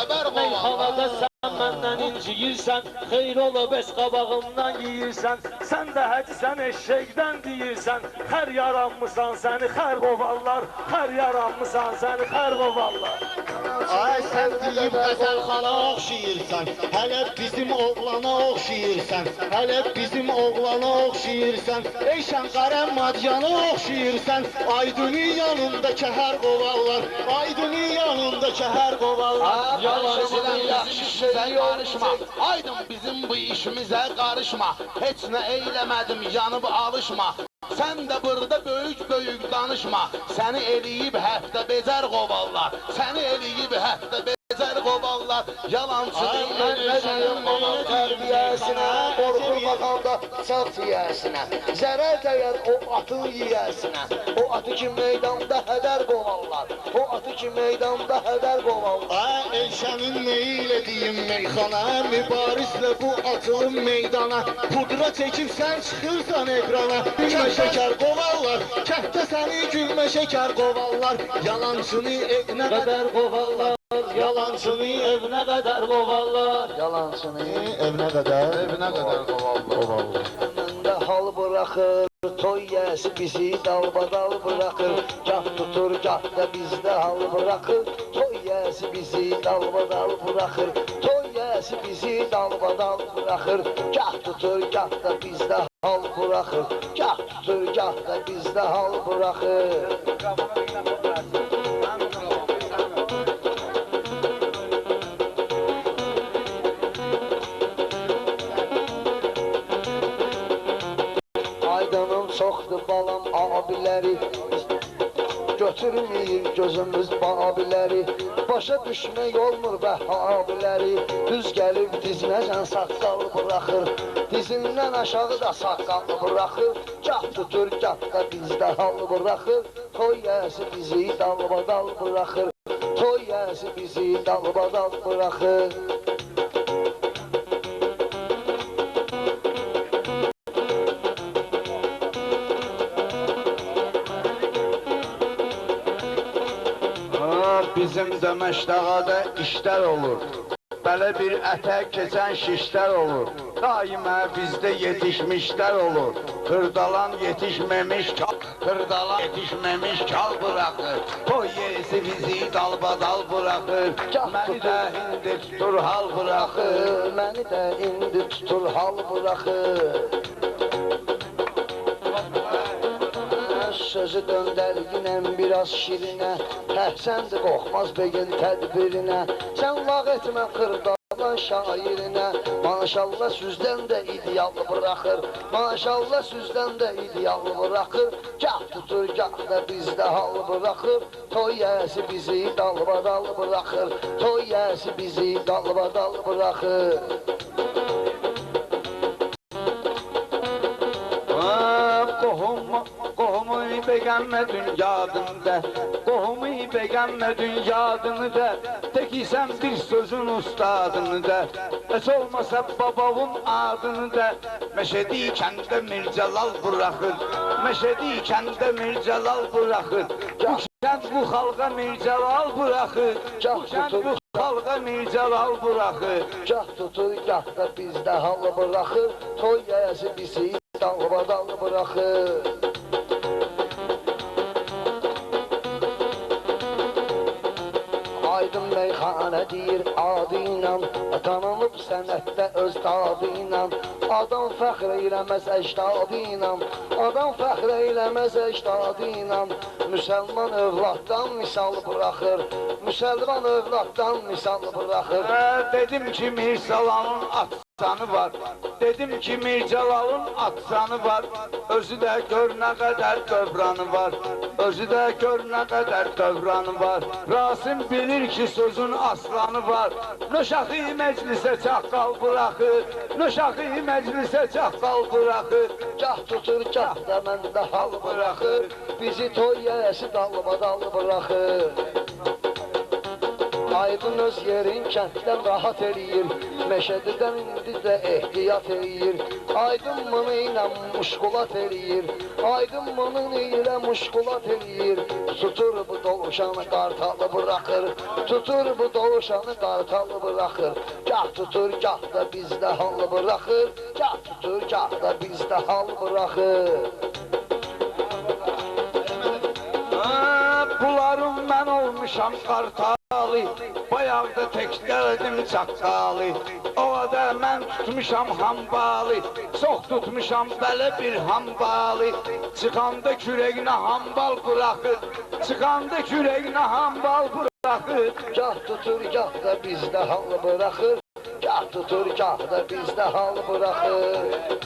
xəbər Meyxanada qovallar. sən məndən inciyirsən, xeyr olub es qabağımdan yeyirsən. Sən də həcsən eşşəkdən deyirsən, xər yaranmısan səni xər qovarlar, xər yaranmısan səni xər qovarlar. Ay sən deyib Həsənxana oxşayırsan, hələ bizim oğlana oxşayırsan, hələ bizim oğlana oxşayırsan, ey Şənqərə Madiyana oxşayırsan, Aydının yanında kəhər qovarlar, Aydının yanında kəhər qovarlar. Yalançıdan yaxşı şeyə qarışma, Aydın bizim bu işimizə qarışma, heç nə eyləmədim, yanıb alışma. Sən də burada böyük danışma, səni eləyib həftə bezər qovallar, səni eləyib həftə bezər qovallar, yalancı deyilsən, onun tərbiyəsinə, qorxur baxanda çax yiyəsinə, zərər dəyər o atın yiyəsinə, o atı ki meydanda hədər qovallar, o atı ki meydanda hədər qovallar. Ay Elşənin neyi ilə deyim meyxana, mübarizlə bu atılım meydana, pudra çəkib sən çıxırsan ekrana, gülmə şəkər qovallar, kəhtdə səni gülmə şəkər qovallar, yalancını evinə qədər qovallar, yalancını evinə qədər qovallar, Yalancını evinə qədər qovallar. Məndə hal bıraxır, toy yəsi bizi dalbadal bıraxır, gah tutur, gah da bizdə hal bıraxır, toy yəsi bizi dalbadal bıraxır, toy yəsi bizi dalbadal bıraxır, gah tutur, gah da bizdə hal bıraxır, gah tutur, gah da bizdə hal bıraxır. Aydınım çoxdur balam abiləri, götürməyir gözümüz babiləri, başa düşmək olmur vəhhabiləri, düz gəlib dizinəcən saqqal bıraxır, dizindən aşağı da saqqal bıraxır, gah tutur, gah da bizdə hal bıraxır, toy yəsi bizi dalbadal bıraxır, toy yəsi bizi dalbadal bıraxır. Bizim də məştəğada işlər olur, belə bir ətə keçən şişlər olur, daimə bizdə yetişmişlər olur, xırdalan yetişməmiş kal bıraxır, toy yesi bizi dalbadal bıraxır, məni də indi tutur hal bıraxır, Məni də indi tutur hal bıraxır. Sözü döndərginəm biraz şirinə, Əhsəndir qoxmaz begin tədbirinə, sən lağ etmə xırdalan şairinə, maşallah süzdən də ideal bıraxır, maşallah süzdən də ideal bıraxır, gah tutur, gah da bizdə hal bıraxır, toy yəsi bizi dalbadal bıraxır, toy yəsi bizi dalbadal bıraxır. Qohumu beğenmedin yadında, qohumu beğenmedin yadını da, teki sen bir sözün ustadını da, heç olmasa babavun adını da, Meşediyken de Mircelal bırakır, Meşediyken de Mircelal bırakır, bu kent bu halka Mircelal bırakır, bu kent bu halka Mircelal bırakır. Gah tutur, gah da bizdə hal bıraxır, toy yəsi bizi dalbadal bıraxır. Aydın meyxanə deyir adı ilə, tanınıb sənətdə öz dadı ilə, adam fəxr eyləməz əcdadı ilə, adam fəxr eyləməz əcdadı ilə, müsəlman övladdan misal bıraxır, müsəlman övladdan misal bıraxır. Dedim ki Mirzalalın atsanı var, dedim ki Mircalalın atsanı var, özü də gör nə qədər dövranı var, özü də gör nə qədər dövranı var, Rasim bilir ki sözün aslanı var, Nöşaxı məclisə çaqqal bıraxır, Nöşaxı məclisə çaqqal bıraxır, Gah tutur, gah da məndə hal bıraxır, bizi toy yəsi dalbadal bıraxır. Aydın öz yerin kənddən rahat eləyir, Məşədidən indi də ehtiyat eləyir. Aydın bunu ilə muşqulat eləyir, Aydın bunu ilə muşqulat eləyir. Tutur bu dovşanı qartalı bırakır, Tutur bu dovşanı qartalı bırakır. Gah tutur, gah da bizdə halı bırakır, Gah tutur, gah da bizdə hal bırakır. Bularım mən olmuşam qartalı, bayaqda təkdəldim çaqqalı. Ovada mən tutmuşam hambalı, çox tutmuşam belə bir hambalı. Çıxanda kürəyinə hambal bırakır, Çıxanda kürəyinə hambal bırakır. Gah tutur, gah da bizdə hal bırakır, Gah tutur, gah da bizdə hal bırakır.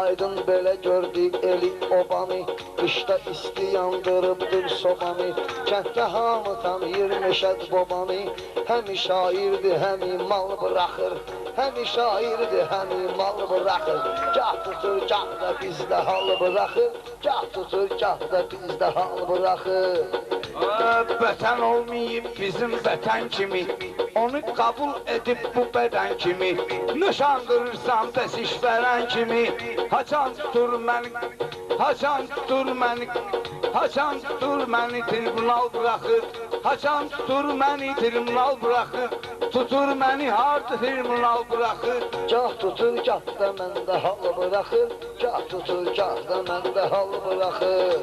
Aydın belə gördük eli obanı, Qışda isti yandırıbdır sobanı. Kənddə hamı tanıyır Məşəd babanı. Həmi şairdir, həmi mal bırakır, Həmi şairdir, həmi mal bırakır. Gah tutur, gah da bizdə hal bırakır, Gah tutur, gah da bizdə hal bırakır. Vətən olmayıb bizim vətən kimi, Onu qəbul edib bu bədən kimi, Nişandırırsan bəs iş verən kimi. Haçan tutur məni, haçan tutur məni, haçan tutur məni tribunal bırakır, haçan tutur məni tribunal bırakır, tutur məni harda tribunal bırakır. Gah tutur, gah da məndə hal bırakır, Gah tutur, gah da məndə hal bırakır.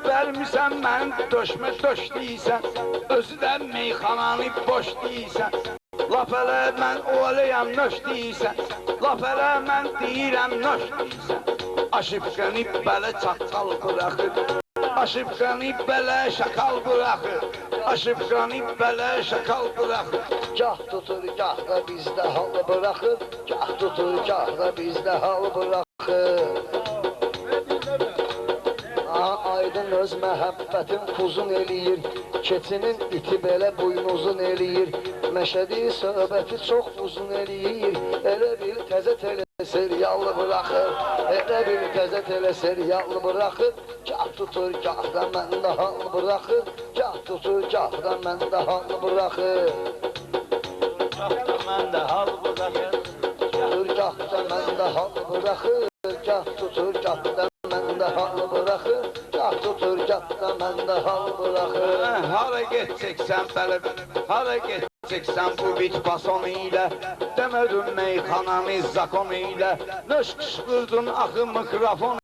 Vermişsən mən döşmə döş deyirsən, özü də meyxananı boş deyirsən. Laf elə mən o eləyəm nöş deyirsən, laf elə mən deyirəm nöş deyirsən. Aşıbqəni belə çaqqal bırakır, Aşıbqəni belə şakal bırakır, Aşıbqəni belə şakal bırakır. Gah tutur, gah da bizdə hal bırakır, Gah tutur, gah da bizdə hal bırakır. Aydın öz məhəbbətin kuzun eləyir, Keçinin iti belə buynuzun eləyir. Məşədi söhbəti çox uzun eləyir, Elə bil təzə tele seriallı bırakır, Elə bil təzə tele seriallı bırakır. Gah tutur, gah da məndə hal bırakır, Gah tutur, gah da məndə hal bırakır. Məndə hal bırakır, Tutur, gah da məndə hal bırakır, Gah tutur, gah da məndə hal bırakır, Gah tutur, gah da məndə hal bırakır. Hara getcəksən belə, hara getcəksən bu bit basonu ilə, Demədin meyxananı zakonu ilə, Nöş qışqırdın axı mikrofon